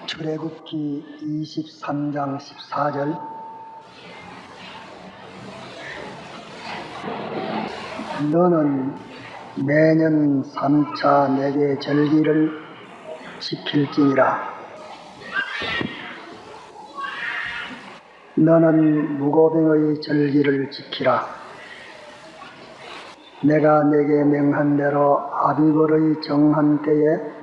출애굽기 23장 14절 너는 매년 3차 내게 절기를 지킬지니라. 너는 무고병의 절기를 지키라. 내가 내게 명한 대로 아비벌의 정한 때에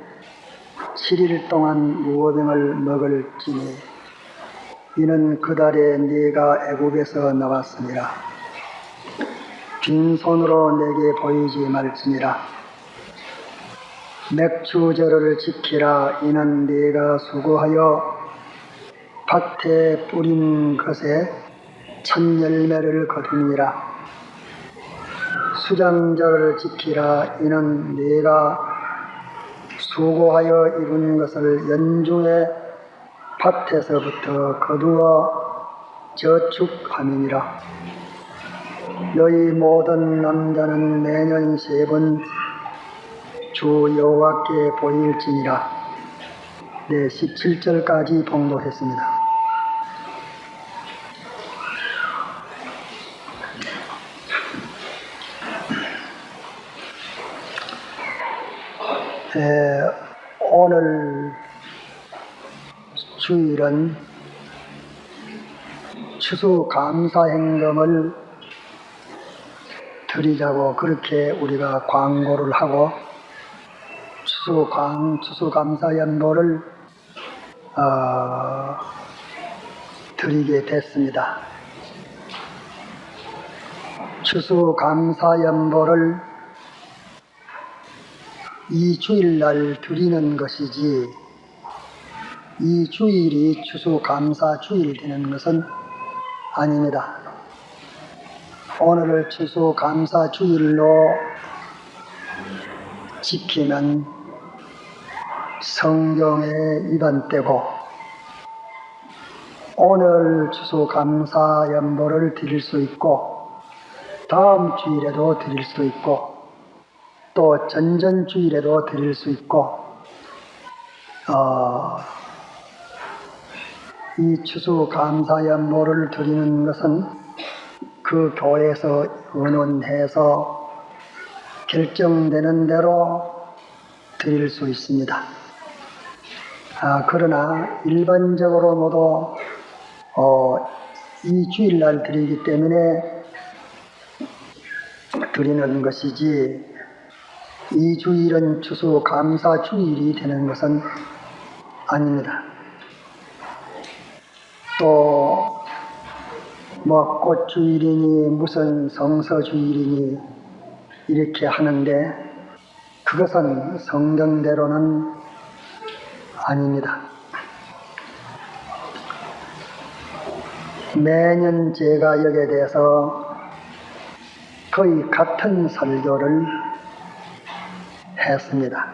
7일 동안 무고병을 먹을지니 이는 그 달에 네가 애굽에서 나왔으니라. 빈손으로 내게 보이지 말지니라. 맥주절을 지키라. 이는 네가 수고하여 밭에 뿌린 것에 첫 열매를 거두니라. 수장절을 지키라. 이는 네가 수고하여 이룬 것을 연중에 밭에서부터 거두어 저축함이니라. 너희 모든 남자는 매년 3번 주 여호와께 보일지니라. 네, 17절까지 봉독했습니다. 오늘 주일은 추수감사행금을 드리자고 그렇게 우리가 광고를 하고 추수감사연보를 드리게 됐습니다. 추수감사연보를 이 주일날 드리는 것이지 이 주일이 추수감사 주일 되는 것은 아닙니다. 오늘을 추수감사 주일로 지키면 성경에 위반되고 오늘 추수감사연보를 드릴 수 있고 다음 주일에도 드릴 수 있고 또 전전주일에도 드릴 수 있고 이 추수감사연보를 드리는 것은 그 교회에서 의논해서 결정되는 대로 드릴 수 있습니다. 그러나 일반적으로 모두 이 주일날 드리기 때문에 드리는 것이지 이 주일은 추수감사 주일이 되는 것은 아닙니다. 또 꽃주일이니 무슨 성서주일이니 이렇게 하는데 그것은 성경대로는 아닙니다. 매년 제가 여기에 대해서 거의 같은 설교를 했습니다.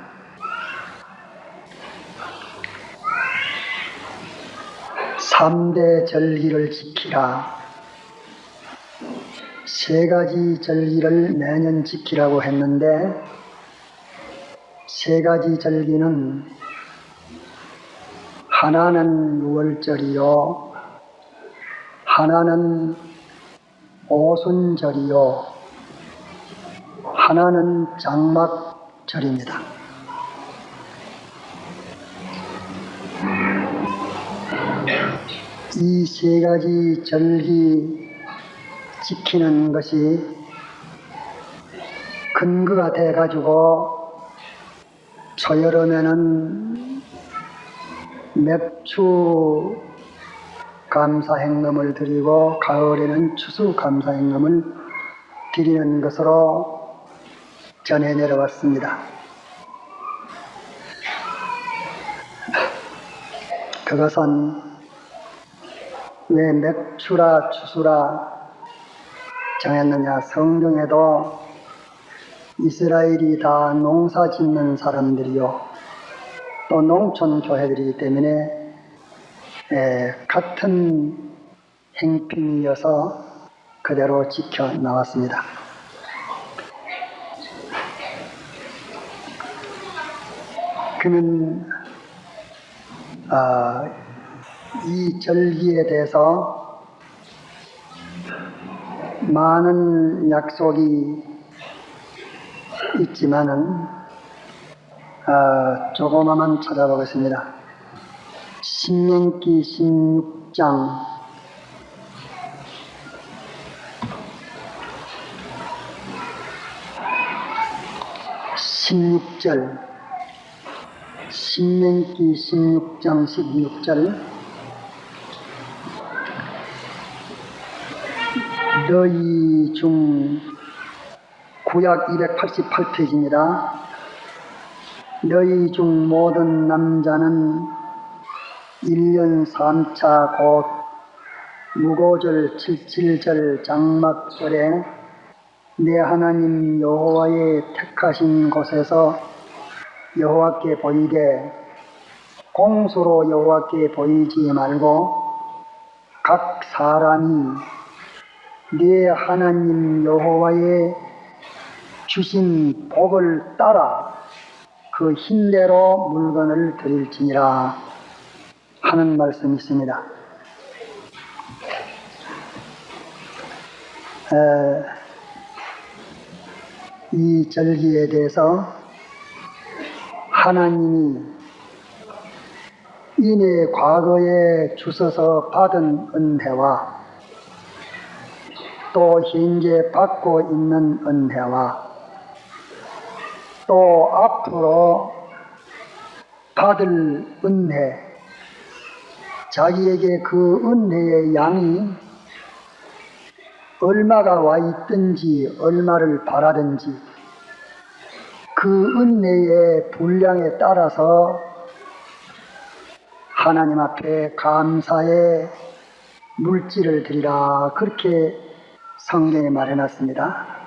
삼대 절기를 지키라. 3가지 절기를 매년 지키라고 했는데 3가지 절기는 하나는 6월절이요, 하나는 오순절이요, 하나는 장막절입니다. 이 3가지 절기 지키는 것이 근거가 돼가지고 초여름에는 맥주 감사행금을 드리고 가을에는 추수감사행금을 드리는 것으로 전해 내려왔습니다. 그것은 왜 맥주라 추수라 정했느냐? 성경에도 이스라엘이 다 농사 짓는 사람들이요 또 농촌 교회들이기 때문에 같은 행편이어서 그대로 지켜 나왔습니다. 그러면 이 절기에 대해서 많은 약속이 있지만은 조금만 찾아보겠습니다. 신명기 16장 16절, 신명기 16장 16절, 너희 중 구약 288페이지입니다. 너희 중 모든 남자는 1년 3차 곧 무고절 77절 장막절에 내 하나님 여호와의 택하신 곳에서 여호와께 보이되 공수로 여호와께 보이지 말고 각 사람이 내 하나님 여호와의 주신 복을 따라 그 힘대로 물건을 드릴지니라 하는 말씀이 있습니다. 이 절기에 대해서 하나님이 이미 과거에 주셔서 받은 은혜와 또 현재 받고 있는 은혜와 또 앞으로 받을 은혜, 자기에게 그 은혜의 양이 얼마가 와 있든지 얼마를 바라든지 그 은혜의 분량에 따라서 하나님 앞에 감사의 물질을 드리라, 그렇게 성경에 말해놨습니다.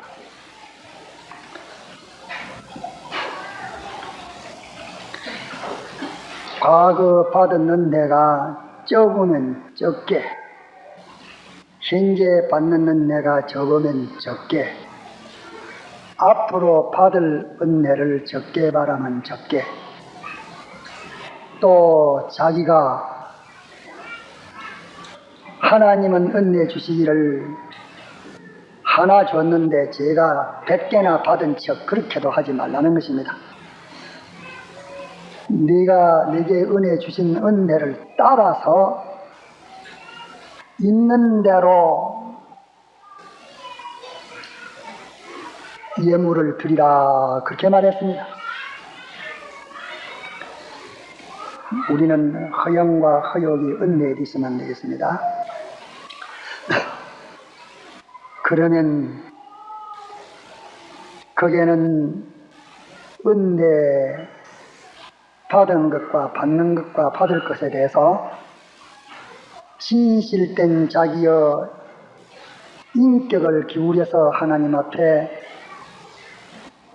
과거 받은 은혜가 적으면 적게, 현재 받는 은혜가 적으면 적게, 앞으로 받을 은혜를 적게 바라면 적게, 또 자기가 하나님은 은혜 주시기를 하나 줬는데 제가 100개나 받은 척 그렇게도 하지 말라는 것입니다. 네가 내게 은혜 주신 은혜를 따라서 있는 대로 예물을 드리라, 그렇게 말했습니다. 우리는 허영과 허욕이 은혜에 있으면 되겠습니다. 그러면 거기에는 은혜 받은 것과 받는 것과 받을 것에 대해서 진실된 자기의 인격을 기울여서 하나님 앞에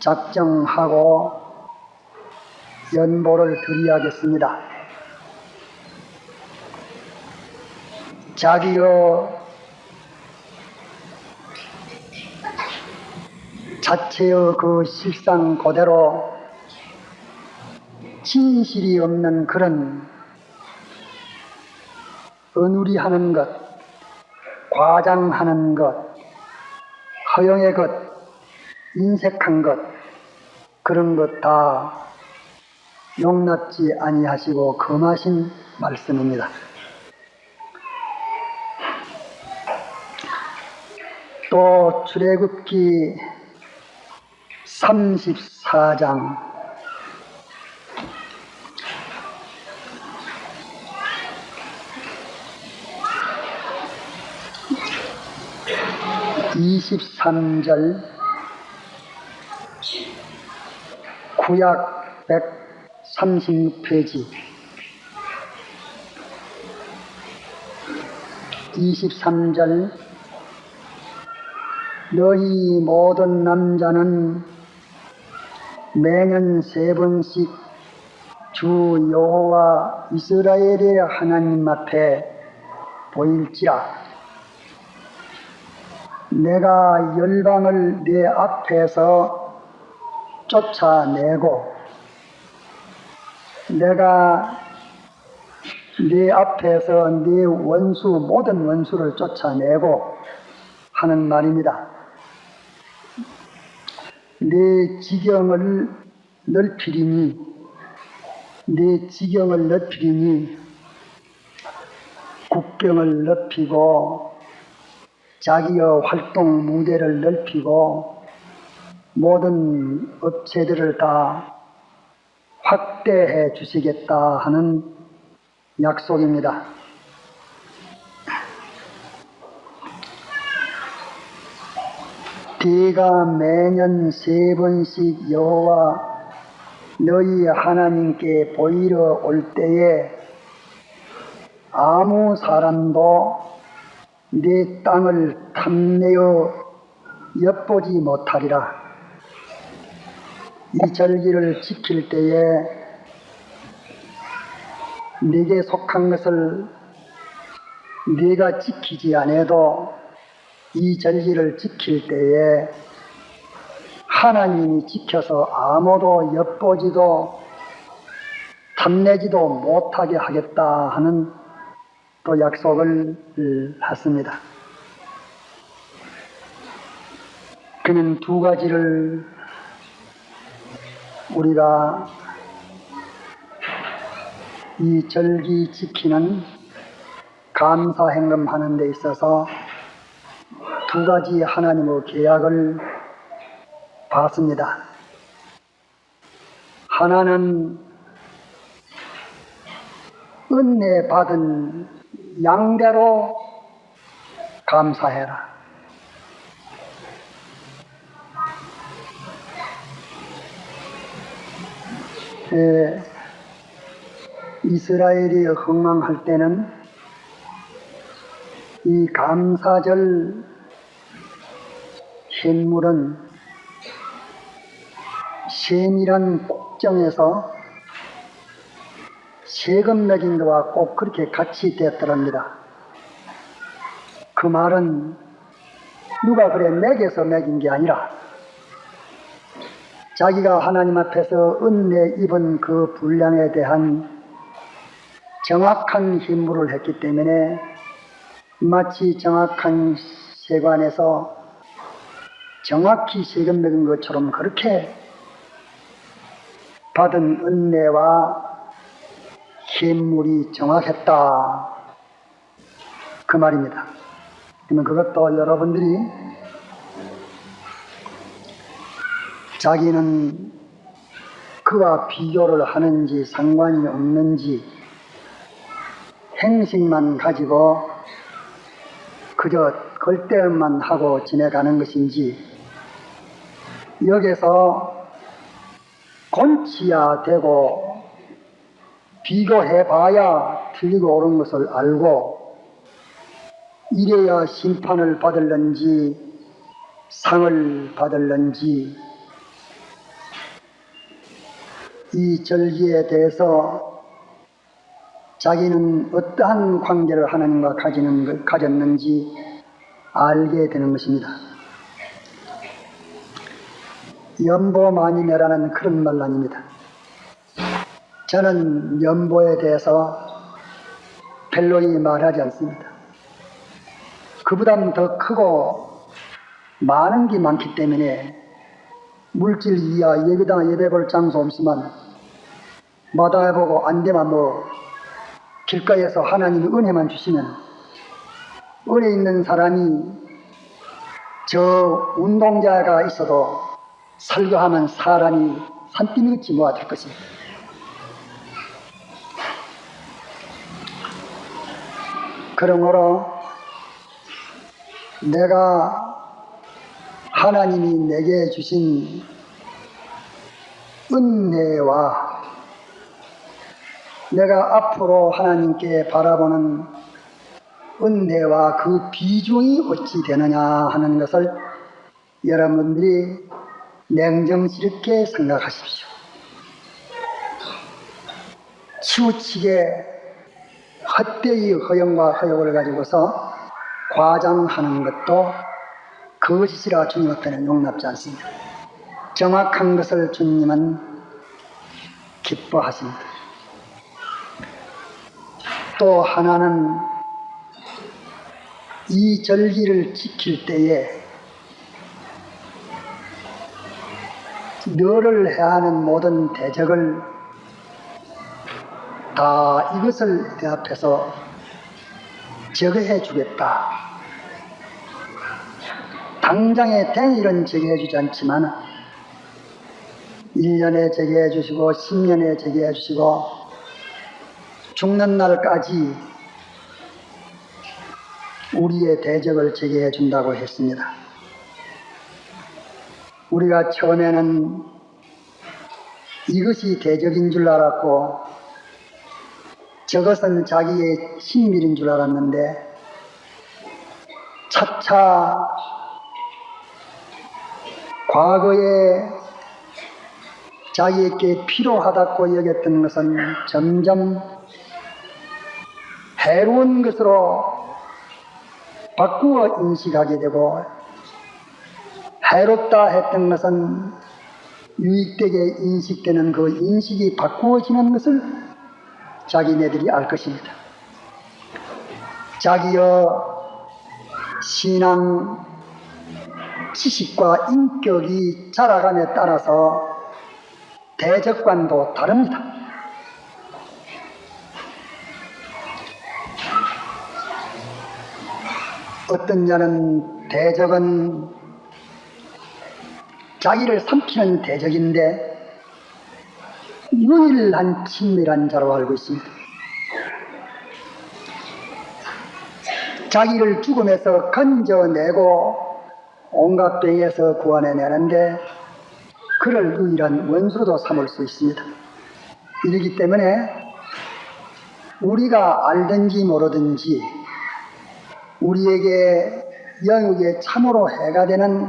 작정하고 연보를 드려야겠습니다. 자기의 자체의 그 실상 그대로 진실이 없는 그런 은우리하는 것, 과장하는 것, 허영의 것, 인색한 것, 그런 것 다 용납지 아니하시고 금하신 말씀입니다. 또 출애굽기 34장 23절 구약 136페이지 23절 너희 모든 남자는 매년 3번씩 주 여호와 이스라엘의 하나님 앞에 보일지라. 내가 열방을 내 앞에서 쫓아내고 내가 네 앞에서 네 원수, 모든 원수를 쫓아내고 하는 말입니다. 네 지경을 넓히리니, 네 지경을 넓히리니 국경을 넓히고 자기의 활동 무대를 넓히고 모든 업체들을 다 확대해 주시겠다 하는 약속입니다. 네가 매년 3번씩 여호와 너희 하나님께 보이러 올 때에 아무 사람도 네 땅을 탐내어 엿보지 못하리라. 이 절기를 지킬 때에 네게 속한 것을 네가 지키지 않아도 이 절기를 지킬 때에 하나님이 지켜서 아무도 엿보지도 탐내지도 못하게 하겠다 하는 또 약속을 했습니다. 그는 두 가지를 우리가 이 절기 지키는 감사 행금하는 데 있어서 두 가지 하나님의 계약을 받습니다. 하나는 은혜 받은 양대로 감사해라. 이스라엘이 흥망할 때는 이 감사절献물은 셈이란 국정에서 세금 매긴 것과 꼭 그렇게 같이 되었더랍니다. 그 말은 누가 그래 매겨서 매긴 게 아니라 자기가 하나님 앞에서 은혜 입은 그 분량에 대한 정확한 힘물을 했기 때문에 마치 정확한 세관에서 정확히 세금 매긴 것처럼 그렇게 받은 은혜와 힘물이 정확했다. 그 말입니다. 그러면 그것도 여러분들이 자기는 그와 비교를 하는지 상관이 없는지 행식만 가지고 그저 걸대만 하고 지내가는 것인지 여기서 곤치야 되고 비교해봐야 틀리고 옳은 것을 알고 이래야 심판을 받을는지 상을 받을는지 이 절기에 대해서 자기는 어떠한 관계를 하나님과 가졌는지 알게 되는 것입니다. 연보 많이 내라는 그런 말 아닙니다. 저는 연보에 대해서 별로 말하지 않습니다. 그보다는 더 크고 많은 게 많기 때문에 물질 이하 예배당 예배 볼 장소 없으면 마다해 보고 안 되면 길가에서 하나님이 은혜만 주시면 은혜 있는 사람이 저 운동자가 있어도 설교하면 사람이 산더미같이 모아질 것입니다. 그러므로 내가 하나님이 내게 주신 은혜와 내가 앞으로 하나님께 바라보는 은혜와 그 비중이 어찌 되느냐 하는 것을 여러분들이 냉정스럽게 생각하십시오. 치우치게 헛되이 허영과 허욕을 가지고서 과장하는 것도 거짓이라 주님 앞에는 용납지 않습니다. 정확한 것을 주님은 기뻐하십니다. 또 하나는 이 절기를 지킬 때에 너를 해야 하는 모든 대적을 다 이것을 내 앞에서 제거해 주겠다. 당장에 대일은 제거해 주지 않지만 1년에 제거해 주시고 10년에 제거해 주시고 죽는 날까지 우리의 대적을 제거해 준다고 했습니다. 우리가 처음에는 이것이 대적인 줄 알았고 저것은 자기의 신밀인 줄 알았는데 차차 과거에 자기에게 필요하다고 여겼던 것은 점점 해로운 것으로 바꾸어 인식하게 되고 해롭다 했던 것은 유익되게 인식되는 그 인식이 바꾸어지는 것을 자기네들이 알 것입니다. 자기의 신앙, 지식과 인격이 자라감에 따라서 대적관도 다릅니다. 어떤 자는 대적은 자기를 삼키는 대적인데 유일한 친밀한 자로 알고 있습니다. 자기를 죽음에서 건져내고 온갖 병에서 구원해내는데 그를 유일한 원수로도 삼을 수 있습니다. 이러기 때문에 우리가 알든지 모르든지 우리에게 영역에 참으로 해가 되는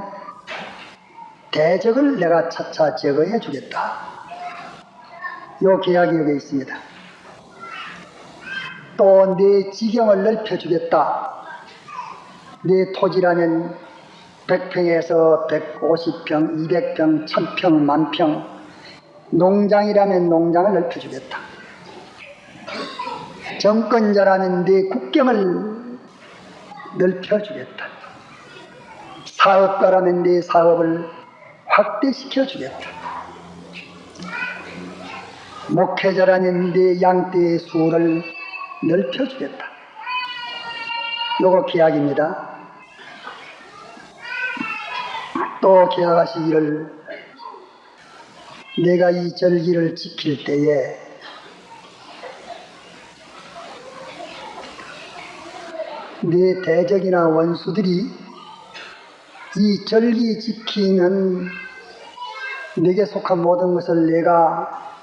대적을 내가 차차 제거해 주겠다. 요 계약이 여기 있습니다. 또 내 지경을 넓혀 주겠다. 내 토지라면 100평에서 150평, 200평, 1000평, 만평, 농장이라면 농장을 넓혀 주겠다. 정권자라면 내 국경을 넓혀 주겠다. 사업가라면 내 사업을 확대시켜 주겠다. 목회자라면 내 양떼의 수를 넓혀 주겠다. 요거 계약입니다. 또 계약하시기를 내가 이 절기를 지킬 때에 내 대적이나 원수들이 이 절기 지키는 내게 속한 모든 것을 내가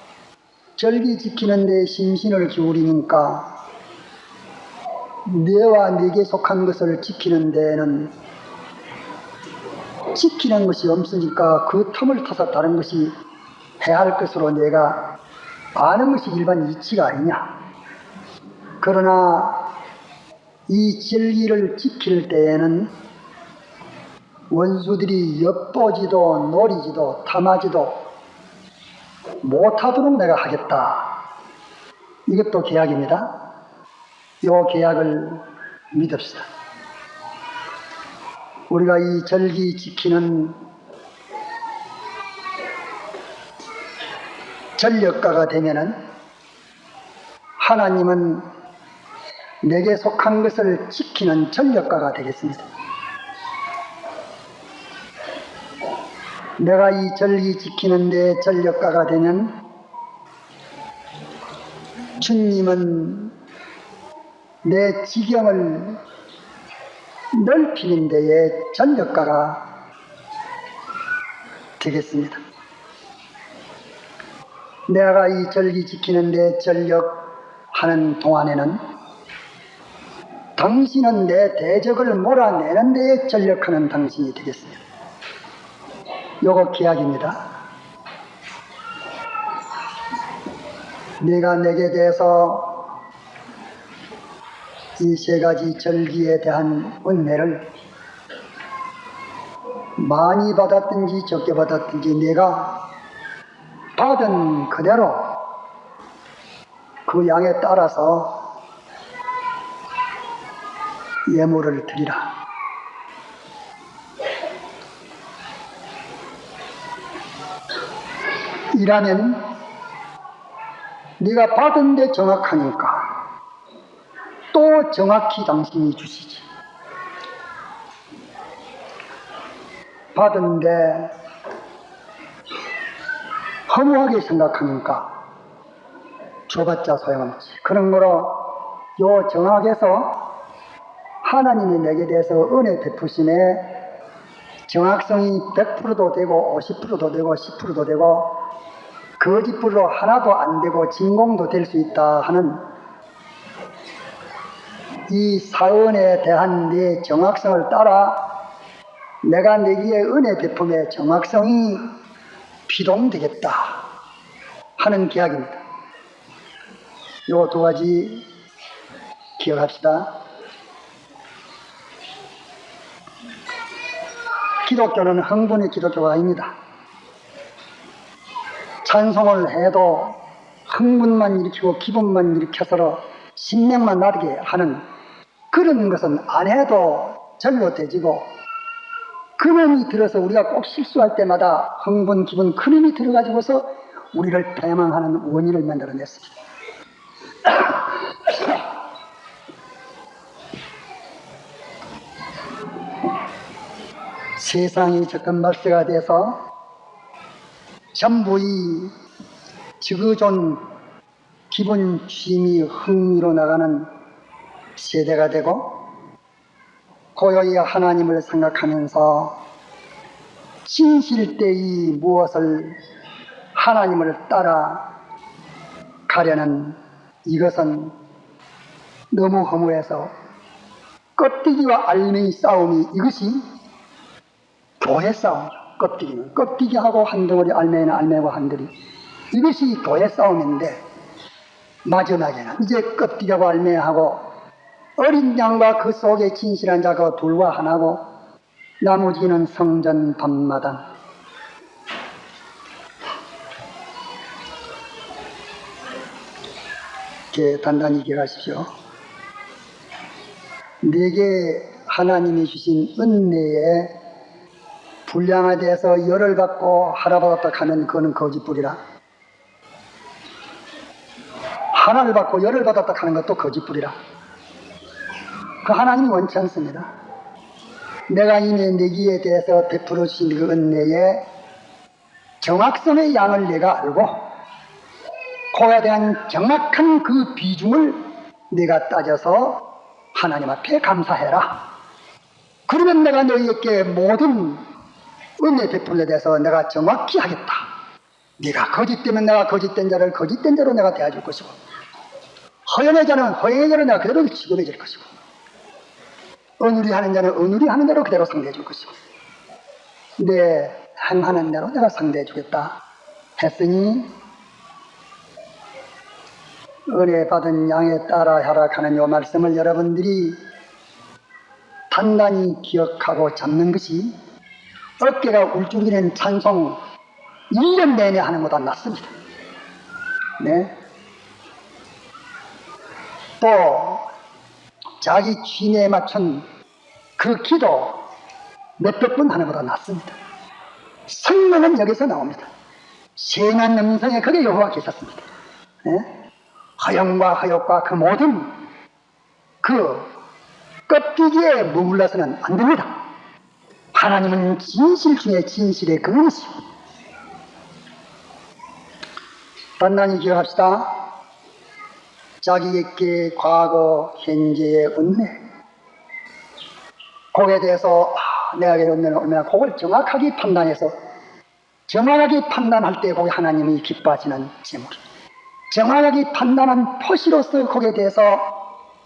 절기 지키는 데 심신을 기울이니까 내와 내게 속한 것을 지키는 데는 지키는 것이 없으니까 그 틈을 타서 다른 것이 해야 할 것으로 내가 아는 것이 일반 이치가 아니냐. 그러나 이 절기를 지킬 때에는 원수들이 엿보지도 노리지도 탐하지도 못하도록 내가 하겠다. 이것도 계약입니다. 이 계약을 믿읍시다. 우리가 이 절기 지키는 전력가가 되면은 하나님은 내게 속한 것을 지키는 전력가가 되겠습니다. 내가 이 절기 지키는 데 전력가가 되면 주님은 내 지경을 넓히는 데에 전력가가 되겠습니다. 내가 이 절기 지키는 데 전력하는 동안에는 당신은 내 대적을 몰아내는 데에 전력하는 당신이 되겠습니다. 요거 계약입니다. 내가 내게 대해서 이 세 가지 절기에 대한 은혜를 많이 받았든지 적게 받았든지 내가 받은 그대로 그 양에 따라서 예물을 드리라. 이라면 네가 받은 데 정확하니까 또 정확히 당신이 주시지. 받은 데 허무하게 생각하니까 줘봤자 소용없지. 그런 거로 요 정학에서 하나님이 내게 대해서 은혜 베푸심에 정확성이 100%도 되고 50%도 되고 10%도 되고 거짓불로 하나도 안 되고 진공도 될 수 있다 하는 이 사언에 대한 네 정확성을 따라 내가 내기에 은혜 베품의 정확성이 피동되겠다 하는 계약입니다. 요 두 가지 기억합시다. 기독교는 흥분의 기독교가 아닙니다. 찬송을 해도 흥분만 일으키고 기분만 일으켜서 신명만 나게 하는 그런 것은 안 해도 절로 되지고, 그놈이 들어서 우리가 꼭 실수할 때마다 흥분, 기분, 그놈이 들어가지고서 우리를 패망하는 원인을 만들어냈습니다. 세상이 조금 말세가 돼서 전부 이 지그존 기분 취미 흥미로 나가는 세대가 되고, 고요히 하나님을 생각하면서 진실되이 무엇을 하나님을 따라 가려는 이것은 너무 허무해서 껍데기와 알맹이 싸움이, 이것이 교회 싸움이죠. 껍데기는 껍데기하고 한 덩어리, 알맹이는 알맹이와 한 덩어리, 이것이 교회 싸움인데, 마지막에는 이제 껍데기하고 알맹이하고 어린 양과 그 속에 진실한 자가 둘과 하나고 나머지는 성전 밤마당. 이렇게 단단히 기억하십시오. 내게 하나님이 주신 은혜에 불량화돼서 열을 받고 하나받았다 하면 그거는 거짓불이라. 하나를 받고 열을 받았다 하는 것도 거짓불이라. 그 하나님이 원치 않습니다. 내가 이미 내기에 대해서 베풀어 주신 그 은혜의 정확성의 양을 내가 알고 그에 대한 정확한 그 비중을 내가 따져서 하나님 앞에 감사해라. 그러면 내가 너희에게 모든 은혜 베풀에 대해서 내가 정확히 하겠다. 네가 거짓되면 내가 거짓된 자를 거짓된 자로 내가 대해줄 것이고, 허연의 자는 허연의 자로 내가 그대로 취급해 줄 것이고, 어눌히 하는 자는 어눌히 하는 대로 그대로 상대해 줄 것이고, 내 행하는 대로 내가 상대해 주겠다 했으니, 은혜 받은 양에 따라 하락하는 요 말씀을 여러분들이 단단히 기억하고 잡는 것이 어깨가 울적이는 찬송 1년 내내 하는 것보다 낫습니다. 네. 또 자기 취미에 맞춘 그 기도 몇백 번 하는 것보다 낫습니다. 성령은 여기서 나옵니다. 세난 음성에 그게 여호와 계셨습니다. 네? 허영과 허욕과 그 모든 그 껍데기에 머물러서는 안 됩니다. 하나님은 진실 중에 진실의 그릇이요. 단단히 기억합시다. 자기에게 과거, 현재의 은혜, 거기에 대해서 내가 은혜는 얼마나, 그걸 정확하게 판단해서 정확하게 판단할 때 거기 하나님이 기뻐하시는 제물, 정확하게 판단한 표시로서 거기에 대해서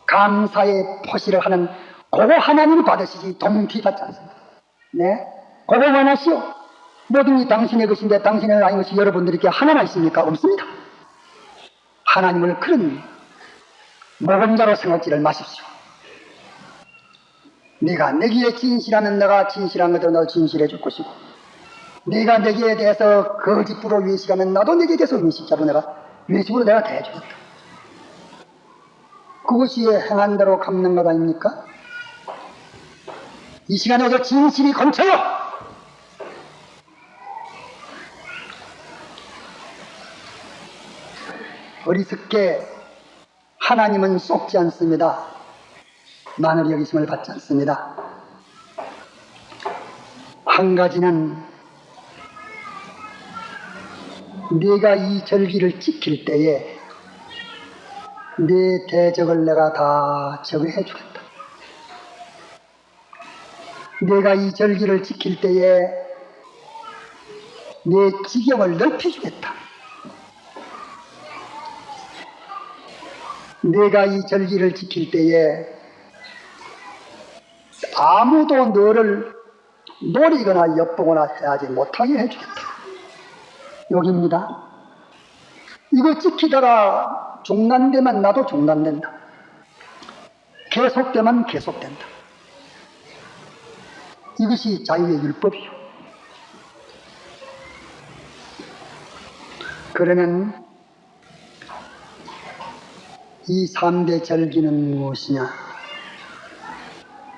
감사의 표시를 하는 그거 하나님이 받으시지 동티 받지 않습니다. 네, 그거만 하시오. 모든 게 당신의 것인데 당신의 아닌 것이 여러분들에게 하나만 있습니까? 없습니다. 하나님을 그런 모범자로 생각지를 마십시오. 네가 내기에 진실하면 내가 진실한 것대로 너 진실해 줄 것이고, 네가 내기에 대해서 거짓부로 외식하면 나도 내기에 대해서 외식자로 내가 외식으로 내가 대해주겠다. 그것이 행한 대로 갚는 것 아닙니까? 이 시간에도 진실이 건쳐요. 어리석게 하나님은 속지 않습니다. 만을 여기심을 받지 않습니다. 한 가지는 네가 이 절기를 지킬 때에 네 대적을 내가 다 제거해 주겠다. 내가 이 절기를 지킬 때에 내 지경을 넓혀주겠다. 내가 이 절기를 지킬 때에 아무도 너를 노리거나 엿보거나 해야지 못하게 해주겠다. 여기입니다. 이거 지키다가 중단되면 나도 중단된다. 계속되면 계속된다. 이것이 자유의 율법이요. 그러면 이 3대 절기는 무엇이냐?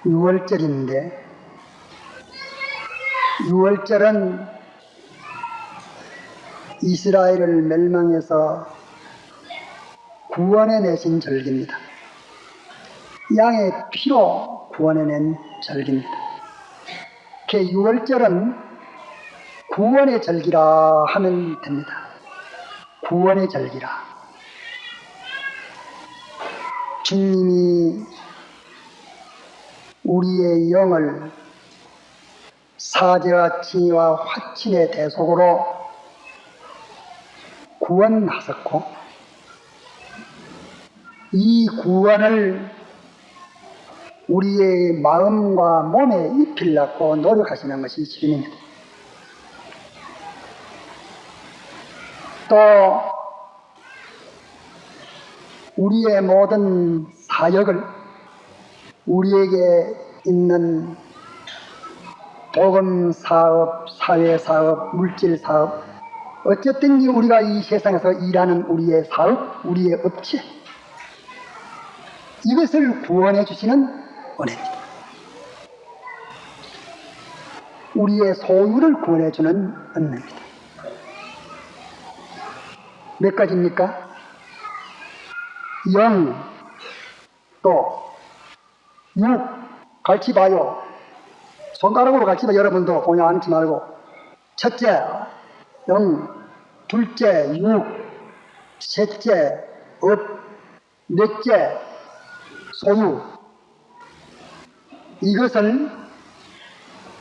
6월절인데 6월절은 이스라엘을 멸망해서 구원해 내신 절기입니다. 양의 피로 구원해낸 절기입니다. 그 6월절은 구원의 절기라 하면 됩니다. 구원의 절기라. 주님이 우리의 영을 사죄와 칭의와 화친의 대속으로 구원하셨고 이 구원을 우리의 마음과 몸에 입히려고 노력하시는 것이 주님입니다. 또 우리의 모든 사역을 우리에게 있는 복음 사업, 사회 사업, 물질 사업, 어쨌든 우리가 이 세상에서 일하는 우리의 사업, 우리의 업체, 이것을 구원해 주시는 은혜입니다. 우리의 소유를 구원해 주는 은혜입니다. 몇 가지입니까? 영, 또 육, 같이 봐요. 손가락으로 같이 봐. 여러분도 그냥 앉지 말고. 첫째, 영, 둘째, 육, 셋째, 업, 넷째, 소유. 이것을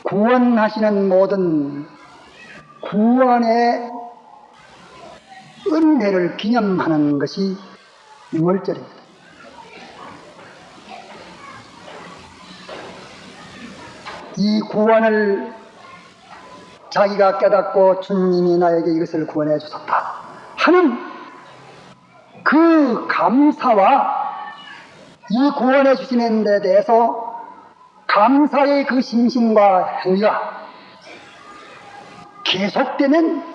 구원하시는 모든 구원의 은혜를 기념하는 것이 6월절입니다. 이 구원을 자기가 깨닫고 주님이 나에게 이것을 구원해 주셨다 하는 그 감사와 이 구원해 주시는 데 대해서 감사의 그 심심과 행위가 계속되면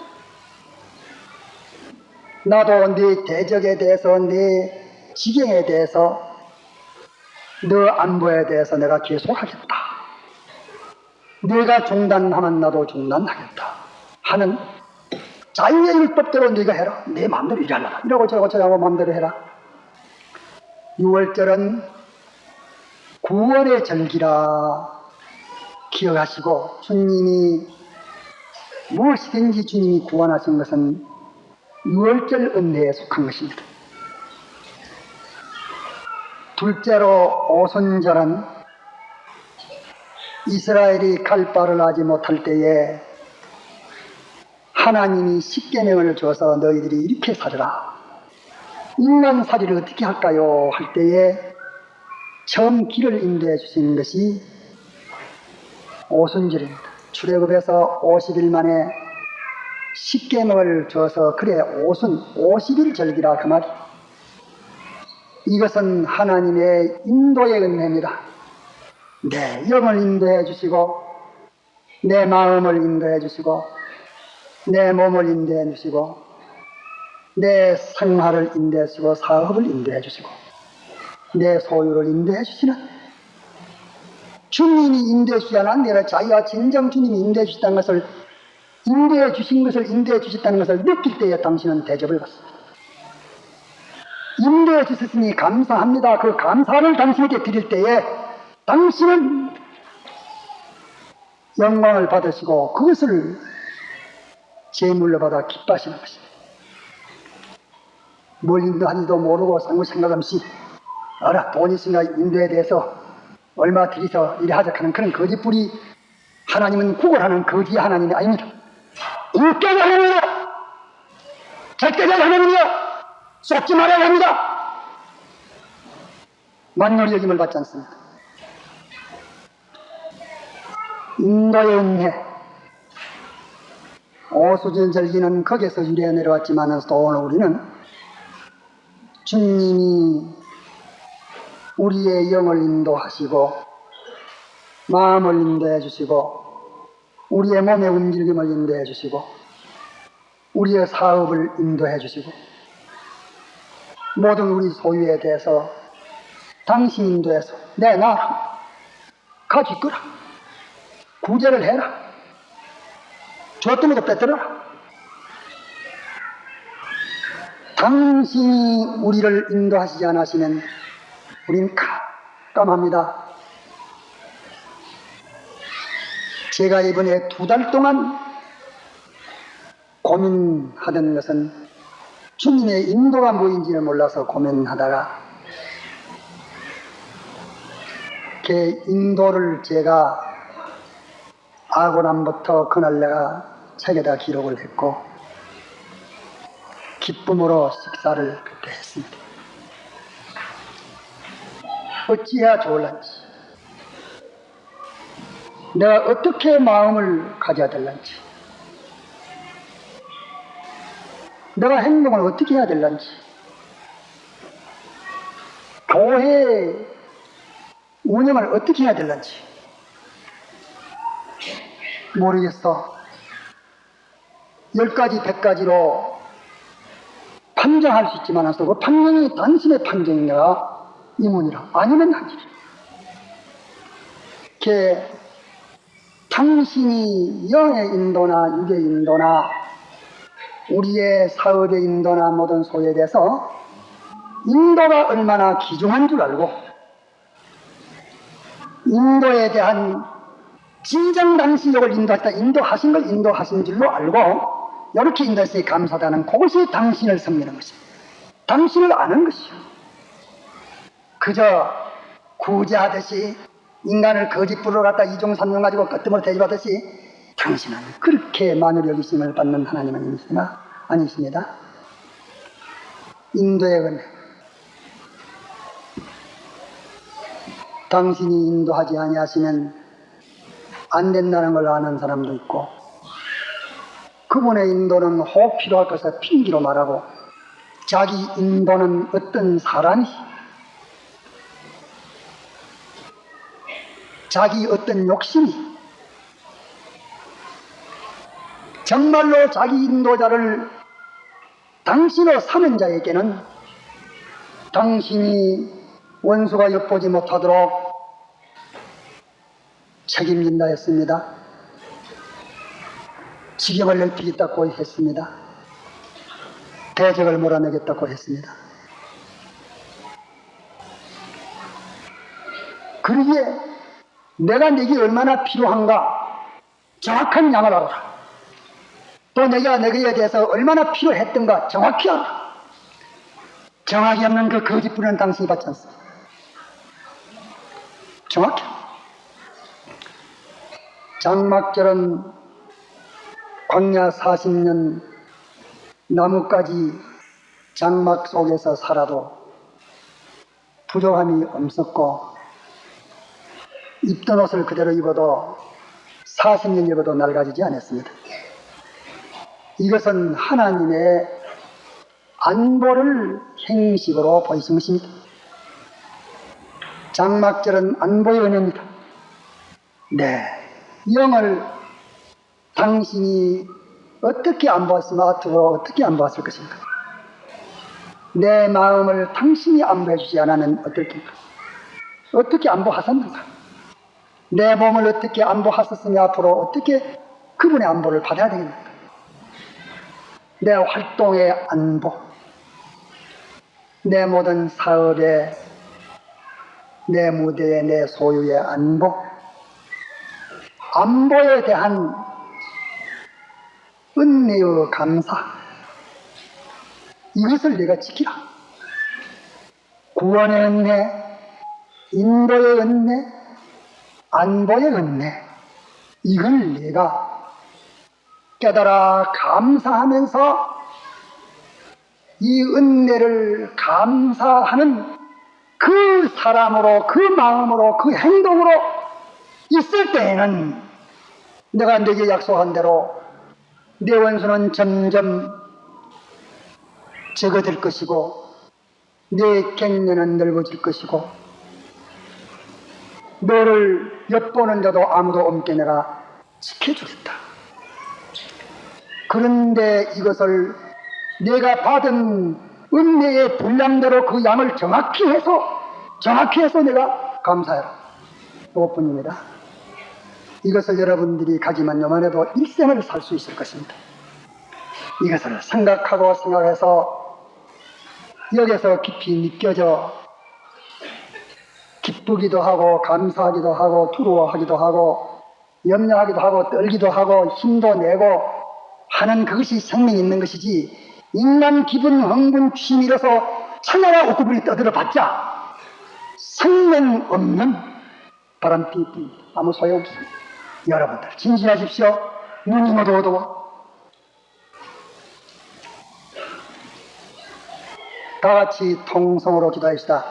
나도 네 대적에 대해서 네 지경에 대해서 너 안보에 대해서 내가 계속하겠다. 내가 중단하면 나도 중단하겠다 하는 자유의 율법대로 네가 해라. 내 마음대로 일하라. 이러고 저러고 마음대로 해라. 6월절은 구원의 절기라 기억하시고 주님이 무엇이든지 주님이 구원하신 것은 6월절 은혜에 속한 것입니다. 둘째로 오순절은 이스라엘이 갈 바를 하지 못할 때에 하나님이 십계명을 줘서 너희들이 이렇게 살아라. 인간살이를 어떻게 할까요? 할 때에 처음 길을 인도해 주시는 것이 오순절입니다. 출애굽에서 50일 만에 십계명을 줘서 그래 오순 50일 절기라 그 말이. 이것은 하나님의 인도의 은혜입니다. 내 영을 인도해 주시고 내 마음을 인도해 주시고 내 몸을 인도해 주시고 내 생활을 인도해 주시고 사업을 인도해 주시고 내 소유를 인도해 주시는 주님이 인도해 주지 않아 내가 자기가 진정 주님이 인도해 주셨다는 것을 인도해 주셨다는 것을 느낄 때에 당신은 대접을 받습니다. 인도해 주셨으니 감사합니다. 그 감사를 당신에게 드릴 때에 당신은 영광을 받으시고 그것을 제물로 받아 기뻐하시는 것입니다. 뭘 인도하는지도 모르고 상무 생각 없이 알아 돈 있으니까 인도에 대해서 얼마 들여서 이래 하자 하는 그런 거짓부리 하나님은 구걸하는 거짓 하나님이 아닙니다. 인격의 하나님이야. 절대적 하나님이야. 쏟지 말아야 합니다. 만물이 여김을 받지 않습니다. 인도의 은혜 오수전절기는 거기에서 유래해 내려왔지만 또 오늘 우리는 주님이 우리의 영을 인도하시고 마음을 인도해 주시고 우리의 몸의 움직임을 인도해 주시고 우리의 사업을 인도해 주시고 모든 우리 소유에 대해서 당신 인도해서 내놔라 가지거라 구제를 해라 줬던 것도 뺏들어라 당신이 우리를 인도하시지 않으시면 우리는 깜깜합니다. 제가 이번에 2달 동안 고민하던 것은 주님의 인도가 뭐인지를 몰라서 고민하다가 그 인도를 제가 아고남부터 그날 내가 책에다 기록을 했고 기쁨으로 식사를 그때 했습니다. 어찌해야 좋을런지 내가 어떻게 마음을 가져야 될런지 내가 행동을 어떻게 해야 될런지 교회 운영을 어떻게 해야 될런지 모르겠어. 10가지 100가지로 판정할 수 있지만 그 판정이 당신의 판정인가 이문이라 아니면 아니라 당신이 영의 인도나 육의 인도나 우리의 사업의 인도나 모든 소에 대해서 인도가 얼마나 귀중한 줄 알고 인도에 대한 진정 당신력을 인도하신 걸 인도하신 줄로 알고 이렇게 인도했으니 감사하다는 그것이 당신을 섬기는 것입니다. 당신을 아는 것이요. 그저 구제하듯이 인간을 거짓부로 갖다 이종삼종 가지고 끄트머리 대접하듯이 당신은 그렇게 만을 여기심을 받는 하나님은 아니십니다. 인도의 은혜 당신이 인도하지 아니하시면 안 된다는 걸 아는 사람도 있고 그분의 인도는 혹 필요할 것을 핑계로 말하고 자기 인도는 어떤 사람이 자기 어떤 욕심이 정말로 자기 인도자를 당신으로 사는 자에게는 당신이 원수가 엿보지 못하도록 책임진다 했습니다. 지경을 넓히겠다고 했습니다. 대적을 몰아내겠다고 했습니다. 그러기에 내가 내게 얼마나 필요한가 정확한 양을 알아라. 또 내가 내게 대해서 얼마나 필요했던가 정확히 알아라. 정확히 없는 그 거짓 부리는 당신이 받지 않습니다. 정확히 장막절은 광야 40년 나뭇가지 장막 속에서 살아도 부족함이 없었고 입던 옷을 그대로 입어도 40년 입어도 낡아지지 않았습니다. 이것은 하나님의 안보를 행식으로 보이신 것입니다. 장막절은 안보의 은혜입니다. 네, 영을 당신이 어떻게 안보았으면 앞으로 어떻게 안보았을 것인가? 내 마음을 당신이 안보해 주지 않으면 어떨까? 어떻게 안보하셨는가? 내 몸을 어떻게 안보하셨으니 앞으로 어떻게 그분의 안보를 받아야 되겠는가? 내 활동의 안보, 내 모든 사업의, 내 무대의, 내 소유의 안보, 안보에 대한 은혜의 감사, 이것을 내가 지키라. 구원의 은혜, 인도의 은혜, 안보의 은혜, 이걸 내가 깨달아 감사하면서 이 은혜를 감사하는 그 사람으로, 그 마음으로, 그 행동으로 있을 때에는 내가 네게 약속한 대로 내 원수는 점점 적어질 것이고 내 갱년은 넓어질 것이고 너를 엿보는 자도 아무도 없게 내가 지켜주겠다. 그런데 이것을 내가 받은 은혜의 분량대로 그 양을 정확히 해서 내가 감사해라. 그것뿐입니다. 이것을 여러분들이 가지만 요만해도 일생을 살 수 있을 것입니다. 이것을 생각해서 여기서 깊이 느껴져 기쁘기도 하고 감사하기도 하고 두려워하기도 하고 염려하기도 하고 떨기도 하고 힘도 내고 하는 그것이 생명이 있는 것이지, 인간 기분 흥분 취미로서 천하와 옥구불이 떠들어 봤자 생명 없는 바람피뿐입니다. 아무 소용없습니다. 여러분들 진실하십시오. 눈이 모두 어두워. 다 같이 통성으로 기도합시다.